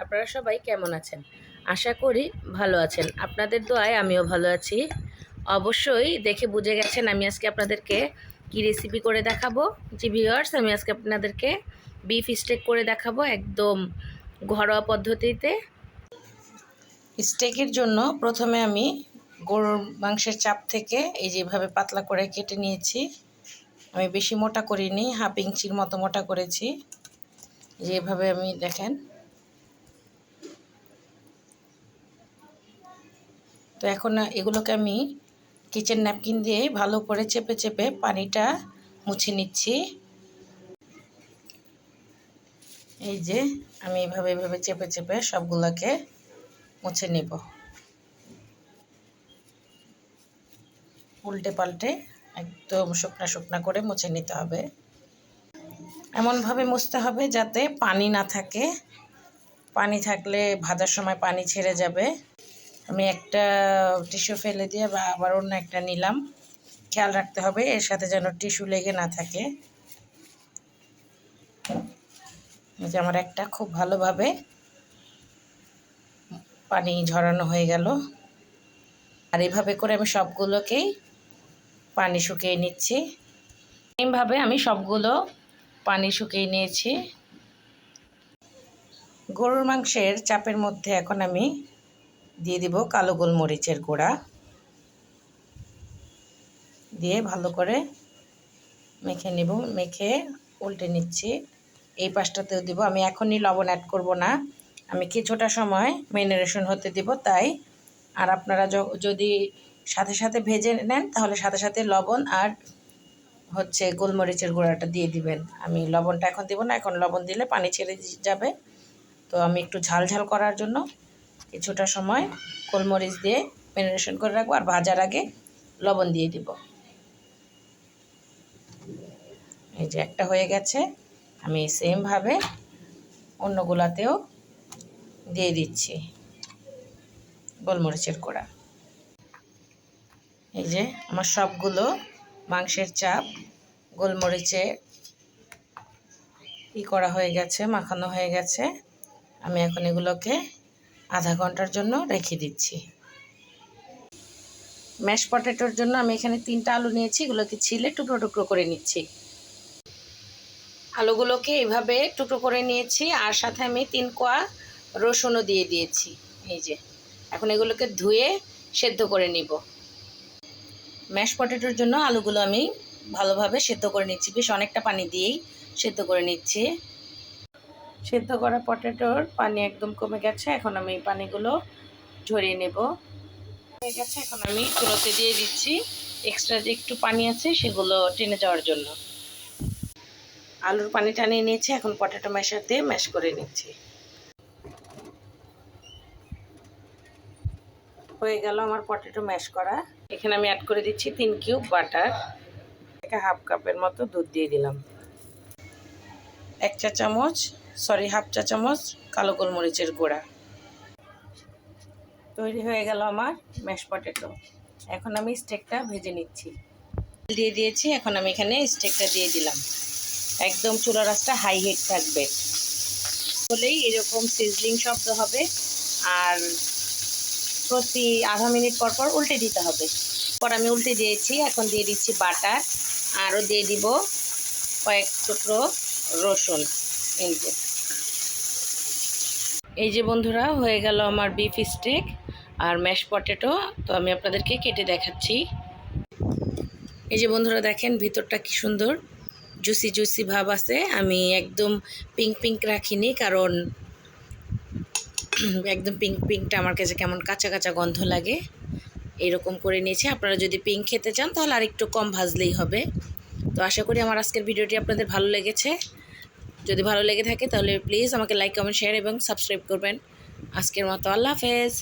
আপনারা সবাই কেমন আছেন? আশা করি ভালো আছেন। আপনাদের দোয়ায় আমিও ভালো আছি। অবশ্যই দেখে বুঝে গেছেন আমি আজকে আপনাদেরকে কি রেসিপি করে দেখাবো। জি ভিউয়ার্স, আমি আজকে আপনাদেরকে বিফ স্টেক করে দেখাবো একদম ঘরোয়া পদ্ধতিতে। স্টেকের জন্য প্রথমে আমি গরুর মাংসের চাপ থেকে এই যেভাবে পাতলা করে কেটে নিয়েছি। আমি বেশি মোটা করিনি, হাফ ইঞ্চির মতো মোটা করেছি। যেভাবে আমি দেখেন। তো এখন এগুলোকে আমি কিচেন ন্যাপকিন দিয়ে ভালো করে চেপে চেপে পানিটা মুছে নিচ্ছি। এই যে আমি এভাবে চেপে চেপে সবগুলোকে মুছে নিব, উল্টে পাল্টে একদম শুকনা শুকনা করে মুছে নিতে হবে। এমনভাবে মুছতে হবে যাতে পানি না থাকে। পানি থাকলে ভাজার সময় পানি ছেড়ে যাবে। আমি একটা টিস্যু ফেলে দিয়ে আবার অন্য একটা নিলাম। খেয়াল রাখতে হবে এর সাথে যেন টিস্যু লেগে না থাকে। এই যে আমার একটা খুব ভালোভাবে পানি ঝরানো হয়ে গেল। আর এইভাবে করে আমি সবগুলোকেই পানি শুকিয়ে নিচ্ছি। এইভাবে আমি সবগুলো পানি শুকিয়ে নিয়েছি। গরুর মাংসের চাপের মধ্যে এখন আমি দিয়ে দিব কালো গোলমরিচের গুঁড়া, দিয়ে ভালো করে মেখে নিব। মেখে উল্টে নিচ্ছি। এই পাশটাতেও দিব। আমি এখনই লবণ অ্যাড করব না, আমি কিছুটা সময় ম্যারিনেশন হতে দিব তাই। আর আপনারা যদি সাথে সাথে ভেজে নেন তাহলে সাথে সাথে লবণ আর গোলমরিচের গুঁড়াটা দিয়ে দিবেন। আমি লবণটা এখন দিব না, এখন লবণ দিলে পানি ছেড়ে যাবে। তো আমি একটু ঝাল ঝাল করার জন্য কিছুটা সময় গোলমরিচ দিয়ে ম্যারিনেশন করে রাখবো, আর ভাজার আগে লবণ দিয়ে দিব। এই যে একটা হয়ে গেছে, আমি সেমভাবে অন্যগুলাতেও দিয়ে দিচ্ছি গোলমরিচের গুঁড়া। এই যে আমার সবগুলো মাংসের চাপ গোলমরিচে করা হয়ে গেছে, মাখানো হয়ে গেছে। আমি এখন এগুলোকে আধা ঘন্টার জন্য রেখে দিচ্ছি। ম্যাশ পটেটোর জন্য আমি এখানে 3টা আলু নিয়েছি, এগুলোকে ছিলে টুকরো টুকরো করে নিচ্ছি। আলুগুলোকে এইভাবে টুকরো করে নিয়েছি, আর সাথে আমি 3 কোয়া রসুনও দিয়ে দিয়েছি। এই যে এখন এগুলোকে ধুয়ে সেদ্ধ করে নিব। ম্যাশ পটেটোর জন্য আলুগুলো আমি ভালোভাবে সেদ্ধ করে নিচ্ছি, বেশ অনেকটা পানি দিয়েই সেদ্ধ করে নিচ্ছি। সেদ্ধ করা পটেটোর পানি একদম কমে গেছে, এখন আমি এই পানিগুলো ঝরিয়ে নেব। হয়ে গেছে, এখন আমি চুলোতে দিয়ে দিচ্ছি এক্সট্রা যে একটু পানি আছে সেগুলো টেনে যাওয়ার জন্য। আলুর পানি টানিয়ে নিয়েছি, এখন পটেটো ম্যাশার দিয়ে ম্যাশ করে নিচ্ছি। হয়ে গেল আমার পটেটো ম্যাশ করা। এখানে আমি অ্যাড করে দিচ্ছি 3 কিউব বাটার, হাফ কাপের মতো দুধ দিয়ে দিলাম, হাফ চা চামচ কালো গোলমরিচের গুঁড়া। তৈরি হয়ে গেল আমার ম্যাশ পটেটো। এখন আমি স্টেকটা ভেজে নিচ্ছি। দিয়ে দিয়েছি, এখন আমি এখানে স্টেকটা দিয়ে দিলাম। একদম চুলার আঁচটা হাই হিট থাকবে, হলেই এরকম সিজলিং শব্দ হবে। আর প্রতি আধা মিনিট পর পর উল্টে দিতে হবে। পর আমি উল্টে দিয়েছি, এখন দিয়ে দিচ্ছি বাটার, আরও দিয়ে দিব কয়েক টুকরো রসুন। এই যে বন্ধুরা, হয়ে গেল আমার বিফ স্টেক আর ম্যাশ পটেটো। তো আমি আপনাদেরকে কেটে দেখাচ্ছি। এই যে বন্ধুরা দেখেন, ভিতরটা কি সুন্দর জুসি জুসি ভাব আছে। আমি একদম পিঙ্ক পিঙ্ক রাখিনি, কারণ একদম পিঙ্কটা আমার কাছে কেমন কাঁচা কাঁচা গন্ধ লাগে। এরকম করে নিয়েছি। আপনারা যদি পিঙ্ক খেতে চান তাহলে আর একটু কম ভাজলেই হবে। তো আশা করি আমার আজকের ভিডিওটি আপনাদের ভালো লেগেছে। যদি ভালো লেগে থাকে তাহলে প্লিজ আমাকে লাইক, কমেন্ট, শেয়ার এবং সাবস্ক্রাইব করবেন। আজকের মতো আল্লাহ হাফেজ।